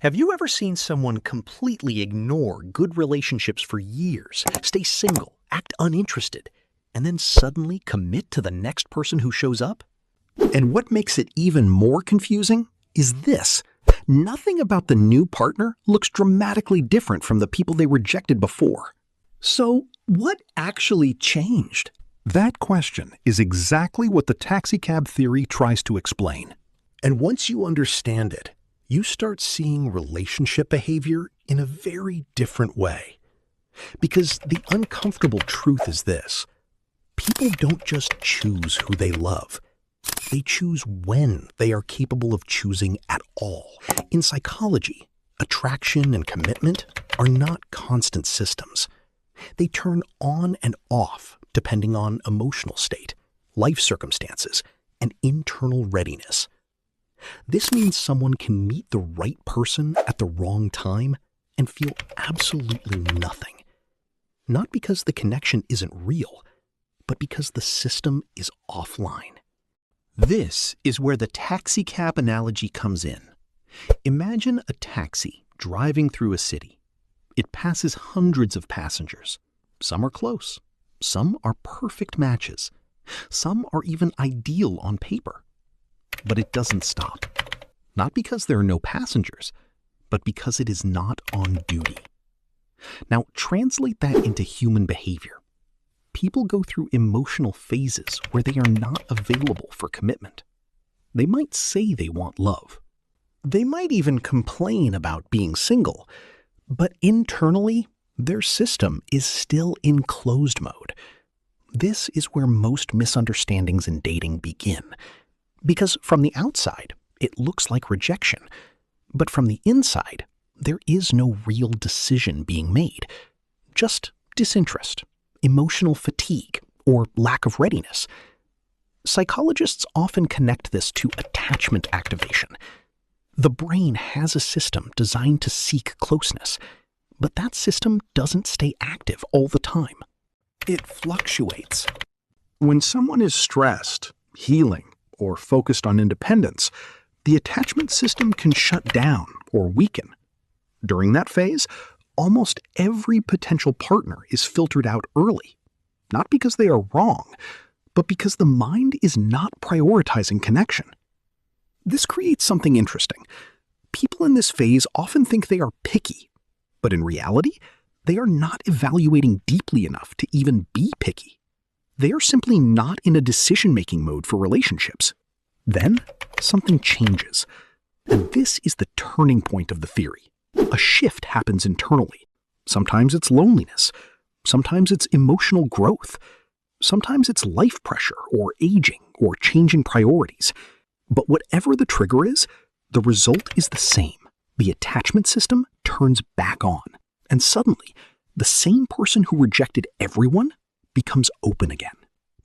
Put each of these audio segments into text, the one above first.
Have you ever seen someone completely ignore good relationships for years, stay single, act uninterested, and then suddenly commit to the next person who shows up? And what makes it even more confusing is this. Nothing about the new partner looks dramatically different from the people they rejected before. So, what actually changed? That question is exactly what the taxicab theory tries to explain. And once you understand it, you start seeing relationship behavior in a very different way. Because the uncomfortable truth is this: people don't just choose who they love. They choose when they are capable of choosing at all. In psychology, attraction and commitment are not constant systems. They turn on and off depending on emotional state, life circumstances, and internal readiness. This means someone can meet the right person at the wrong time and feel absolutely nothing. Not because the connection isn't real, but because the system is offline. This is where the taxicab analogy comes in. Imagine a taxi driving through a city. It passes hundreds of passengers. Some are close. Some are perfect matches. Some are even ideal on paper. But it doesn't stop. Not because there are no passengers, but because it is not on duty. Now, translate that into human behavior. People go through emotional phases where they are not available for commitment. They might say they want love. They might even complain about being single, but internally, their system is still in closed mode. This is where most misunderstandings in dating begin. Because from the outside, it looks like rejection. But from the inside, there is no real decision being made. Just disinterest, emotional fatigue, or lack of readiness. Psychologists often connect this to attachment activation. The brain has a system designed to seek closeness, but that system doesn't stay active all the time. It fluctuates. When someone is stressed, healing, or focused on independence, the attachment system can shut down or weaken. During that phase, almost every potential partner is filtered out early, not because they are wrong, but because the mind is not prioritizing connection. This creates something interesting. People in this phase often think they are picky, but in reality, they are not evaluating deeply enough to even be picky. They are simply not in a decision-making mode for relationships. Then, something changes. And this is the turning point of the theory. A shift happens internally. Sometimes it's loneliness. Sometimes it's emotional growth. Sometimes it's life pressure, or aging, or changing priorities. But whatever the trigger is, the result is the same. The attachment system turns back on. And suddenly, the same person who rejected everyone becomes open again.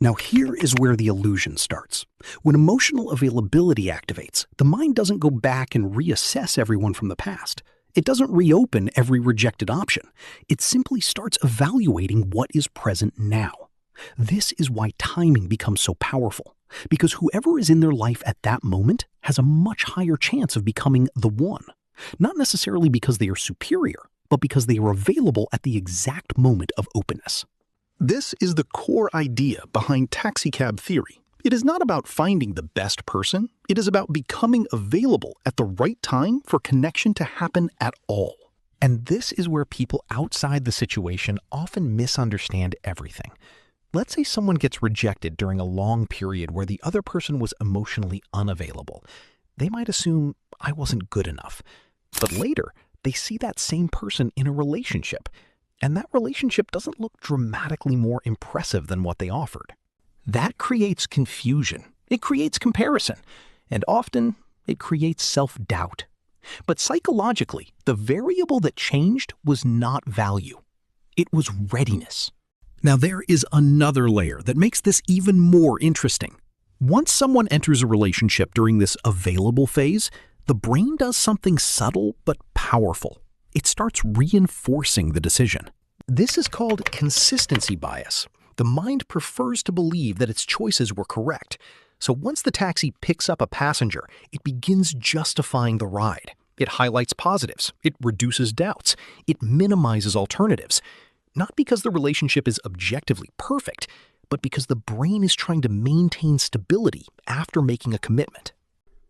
Now here is where the illusion starts. When emotional availability activates, the mind doesn't go back and reassess everyone from the past. It doesn't reopen every rejected option. It simply starts evaluating what is present now. This is why timing becomes so powerful, because whoever is in their life at that moment has a much higher chance of becoming the one. Not necessarily because they are superior, but because they are available at the exact moment of openness. This is the core idea behind taxicab theory. It is not about finding the best person. It is about becoming available at the right time for connection to happen at all. And this is where people outside the situation often misunderstand everything. Let's say someone gets rejected during a long period where the other person was emotionally unavailable. They might assume, I wasn't good enough. But later, they see that same person in a relationship, and that relationship doesn't look dramatically more impressive than what they offered. That creates confusion. It creates comparison. And often, it creates self-doubt. But psychologically, the variable that changed was not value. It was readiness. Now there is another layer that makes this even more interesting. Once someone enters a relationship during this available phase, the brain does something subtle but powerful. It starts reinforcing the decision. This is called consistency bias. The mind prefers to believe that its choices were correct. So once the taxi picks up a passenger, it begins justifying the ride. It highlights positives. It reduces doubts. It minimizes alternatives. Not because the relationship is objectively perfect, but because the brain is trying to maintain stability after making a commitment.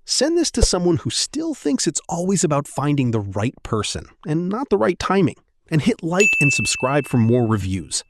Send this to someone who still thinks it's always about finding the right person and not the right timing. And hit like and subscribe for more reviews.